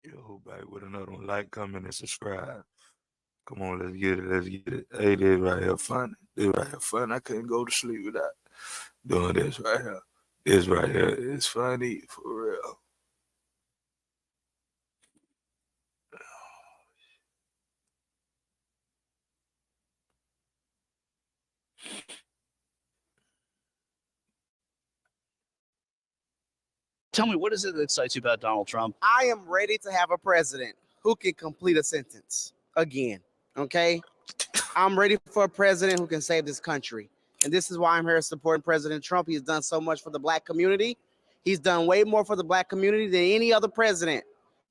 Yo, back with another one. Like, comment, and subscribe. Come on, let's get it. Let's get it. Hey, this right here fun. This right here fun. I couldn't go to sleep without doing this right here. This right here is funny for real. Tell me, what is it that excites you about Donald Trump? I am ready to have a president who can complete a sentence again. Okay? I'm ready for a president who can save this country. And this is why I'm here supporting President Trump. He's done so much for the black community. He's done way more for the black community than any other president.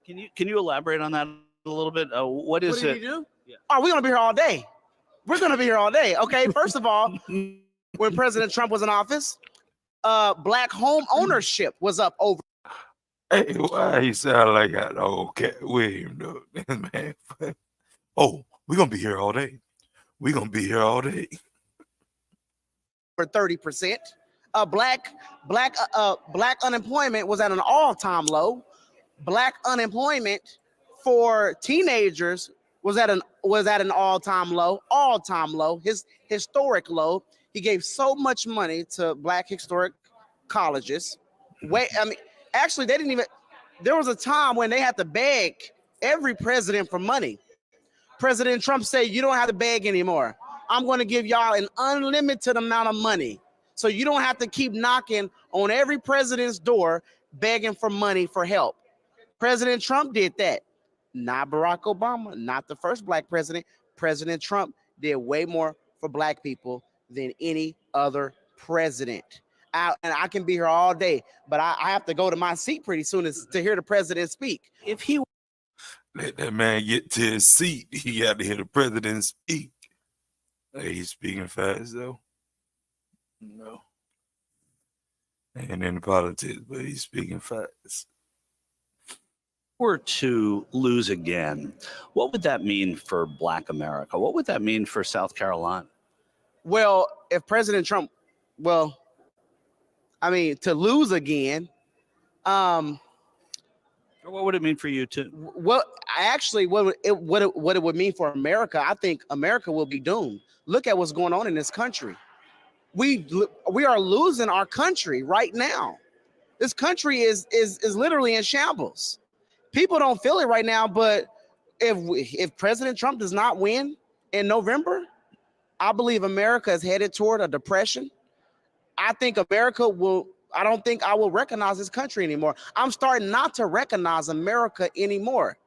Can you elaborate on that a little bit? What is What did it? he do? Yeah. Oh, we're gonna be here all day. We're gonna be here all day. Okay. First of all, when President Trump was in office, black home ownership was up over. Hey, why he sound like an old cat William, though? Man, oh, we're going to be here all day. We're going to be here all day. For 30%. Black unemployment was at an all-time low. Black unemployment for teenagers was at an all-time low, his historic low. He gave so much money to black historic colleges. Actually, they didn't even. There was a time when they had to beg every president for money. President Trump said, "You don't have to beg anymore. I'm going to give y'all an unlimited amount of money, so you don't have to keep knocking on every president's door begging for money for help." President Trump did that. Not Barack Obama, not the first black president. President Trump did way more for black people than any other president. And I can be here all day, but I have to go to my seat pretty soon to hear the president speak. If he Let that man get to his seat. He got to hear the president speak. Hey, he's speaking fast, though. No. Ain't in politics, but he's speaking fast. were to lose again, what would that mean for Black America? What would that mean for South Carolina? Well, if President Trump, to lose again, Or what would it mean for you too? what it would mean for America, I think America will be doomed. Look at what's going on in this country. We are losing our country right now. This country is literally in shambles. People don't feel it right now, but if President Trump does not win in November, I believe America is headed toward a depression. I think America will. I don't think I will recognize this country anymore. I'm starting not to recognize America anymore.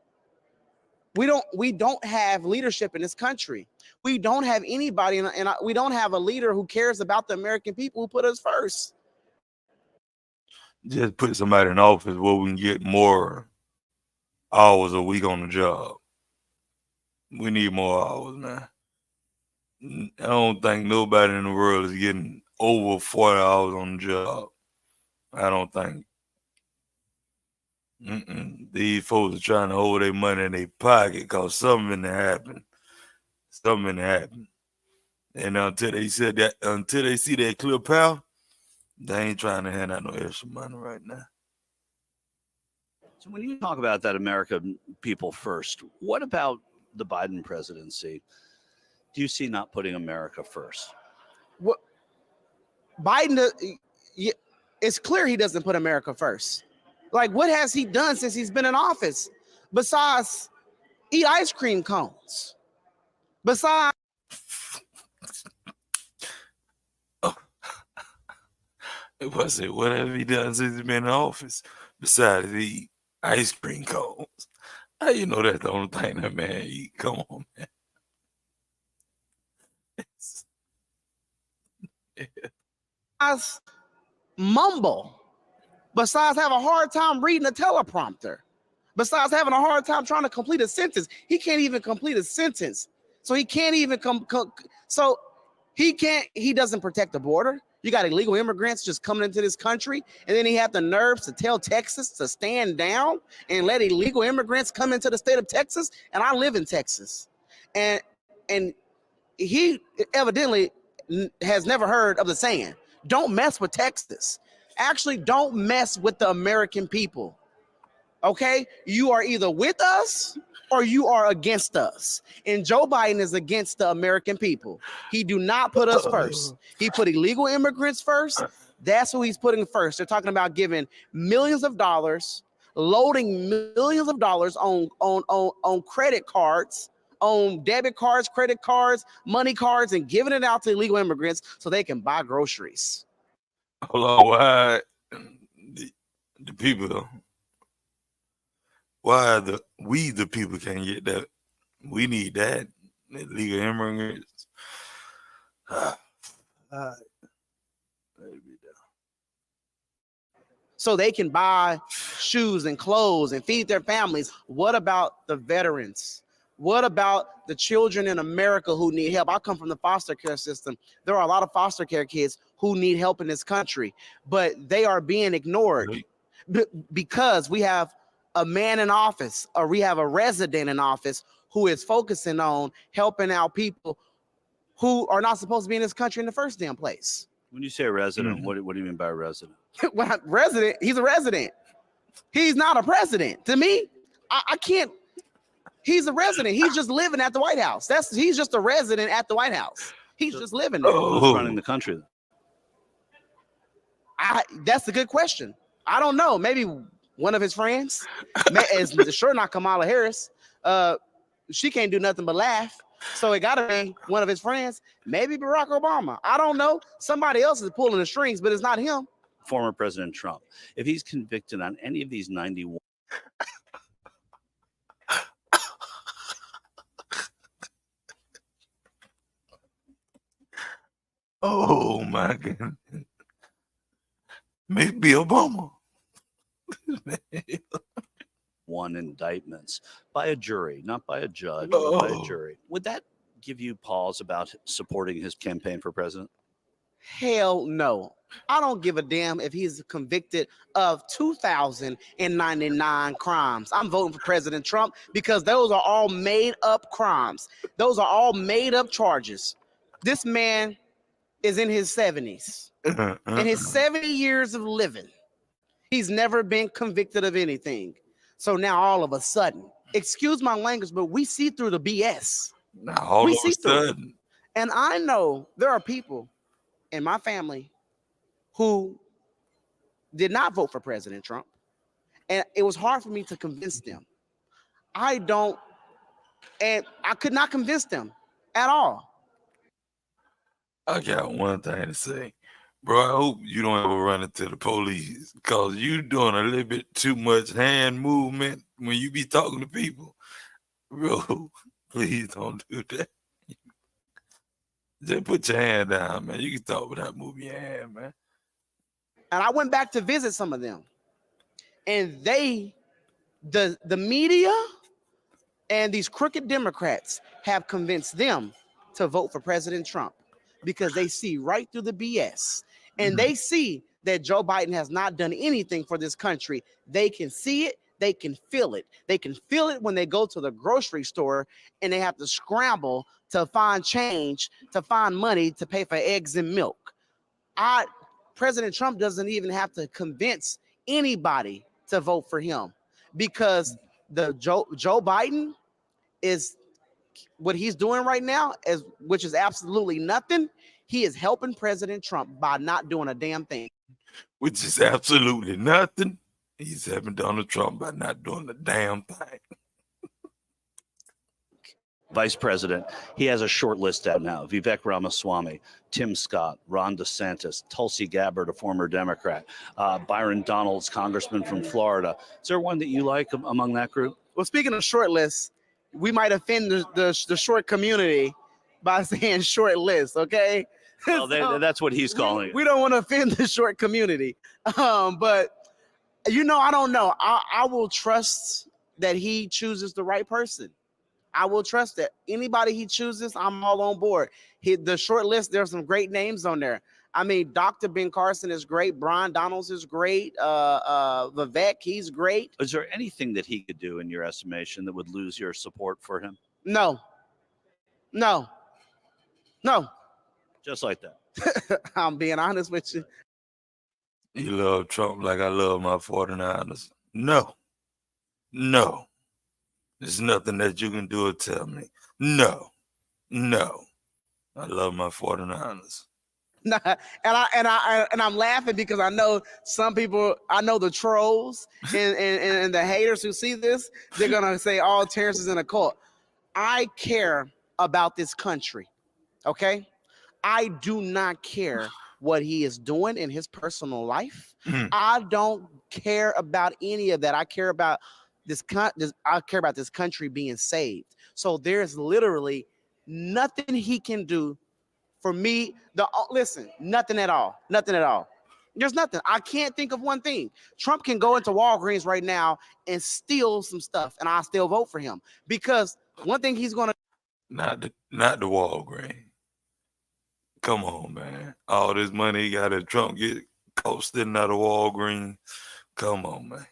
We don't have leadership in this country. We don't have anybody, and we don't have a leader who cares about the American people who put us first. Just put somebody in office where we can get more hours a week on the job. We need more hours, man. I don't think nobody in the world is getting over 40 hours on the job. I don't think. These folks are trying to hold their money in their pocket because something happened. Something happened. And until they see that clear path, they ain't trying to hand out no extra money right now. So when you talk about that American people first, what about the Biden presidency? Do you see not putting America first? What Biden? It's clear he doesn't put America first. Like, what has he done since he's been in office besides eat ice cream cones? Besides, What have he done since he's been in office besides eat ice cream cones? How you know that's the only thing that man eat? Come on, man. mumble, besides have a hard time reading a teleprompter, besides having a hard time trying to complete a sentence. He can't even complete a sentence. So he can't even he doesn't protect the border. You got illegal immigrants just coming into this country, and then he had the nerves to tell Texas to stand down and let illegal immigrants come into the state of Texas. And I live in Texas, and he evidently has never heard of the saying, "Don't mess with Texas." Actually, don't mess with the American people. Okay, you are either with us or you are against us. And Joe Biden is against the American people. He do not put us first. He put illegal immigrants first. That's who he's putting first. They're talking about giving millions of dollars, loading millions of dollars on credit cards, on debit cards, credit cards, money cards, and giving it out to illegal immigrants so they can buy groceries. Hold on, why the people? Why the people can't get that? We need that. Illegal immigrants. So they can buy shoes and clothes and feed their families. What about the veterans? What about the children in America who need help? I come from the foster care system. There are a lot of foster care kids who need help in this country, but they are being ignored because we have a man in office, or we have a resident in office who is focusing on helping out people who are not supposed to be in this country in the first damn place. When you say a resident, what do you mean by a resident? Resident, he's a resident. He's not a president. To me, I can't. He's a resident. He's just living at the White House. He's just a resident at the White House. He's just living there. Who's running the country then? That's a good question. I don't know. Maybe one of his friends. It's sure not Kamala Harris. She can't do nothing but laugh. So it got to be one of his friends. Maybe Barack Obama. I don't know. Somebody else is pulling the strings, but it's not him. Former President Trump. If he's convicted on any of these 91. Oh my goodness. Maybe Obama. One indictments by a jury, not by a judge, but by a jury. Would that give you pause about supporting his campaign for president? Hell no. I don't give a damn if he's convicted of 2,099 crimes. I'm voting for President Trump because those are all made up crimes. Those are all made up charges. This man is in his 70s. In his 70 years of living, he's never been convicted of anything. So now all of a sudden, excuse my language, but we see through the BS. Now all We of see a through it. sudden, And I know there are people in my family who did not vote for President Trump. And it was hard for me to convince them. I could not convince them at all. I got one thing to say. Bro, I hope you don't ever run into the police because you doing a little bit too much hand movement when you be talking to people. Bro, please don't do that. Just put your hand down, man. You can talk without moving your hand, man. And I went back to visit some of them. And the media and these crooked Democrats have convinced them to vote for President Trump because they see right through the BS. And they see that Joe Biden has not done anything for this country. They can see it. They can feel it. They can feel it when they go to the grocery store and they have to scramble to find change, to find money to pay for eggs and milk. President Trump doesn't even have to convince anybody to vote for him because the Joe Biden is what he's doing right now, which is absolutely nothing. He is helping President Trump by not doing a damn thing. Which is absolutely nothing. He's helping Donald Trump by not doing a damn thing. Vice President, he has a short list out now. Vivek Ramaswamy, Tim Scott, Ron DeSantis, Tulsi Gabbard, a former Democrat, Byron Donalds, congressman from Florida. Is there one that you like among that group? Well, speaking of short lists, we might offend the short community by saying short list, okay? Well, that's what he's calling it. We don't want to offend the short community. But, I don't know. I will trust that he chooses the right person. I will trust that anybody he chooses, I'm all on board. The short list, there's some great names on there. I mean, Dr. Ben Carson is great. Brian Donalds is great. Vivek, he's great. Is there anything that he could do, in your estimation, that would lose your support for him? No. Just like that. I'm being honest with you. You love Trump like I love my 49ers. No. No. There's nothing that you can do or tell me. No. No. I love my 49ers. Nah, and I'm laughing because I know some people, I know the trolls and the haters who see this, they're gonna say, "Oh, Terrence is in a cult." I care about this country, okay? I do not care what he is doing in his personal life. I don't care about any of that. I care about I care about this country being saved. So there's literally nothing he can do for me. Listen, nothing at all. Nothing at all. There's nothing. I can't think of one thing. Trump can go into Walgreens right now and steal some stuff, and I still vote for him because one thing he's gonna Not the Walgreens. Come on, man. All this money he got at Trump get caught stealing out of Walgreens. Come on, man.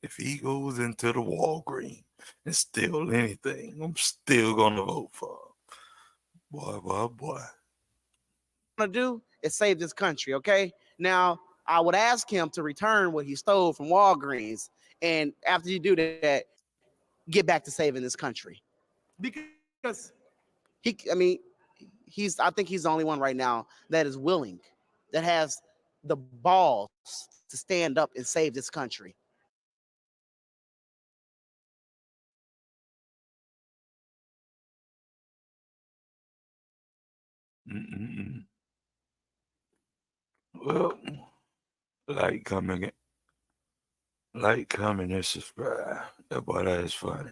If he goes into the Walgreens and steal anything, I'm still gonna vote for him. Boy. gonna do is save this country. Okay. Now I would ask him to return what he stole from Walgreens, and after you do that, get back to saving this country. Because I think he's the only one right now that is willing, that has the balls to stand up and save this country. Well, like, comment, and subscribe. That boy, that is funny.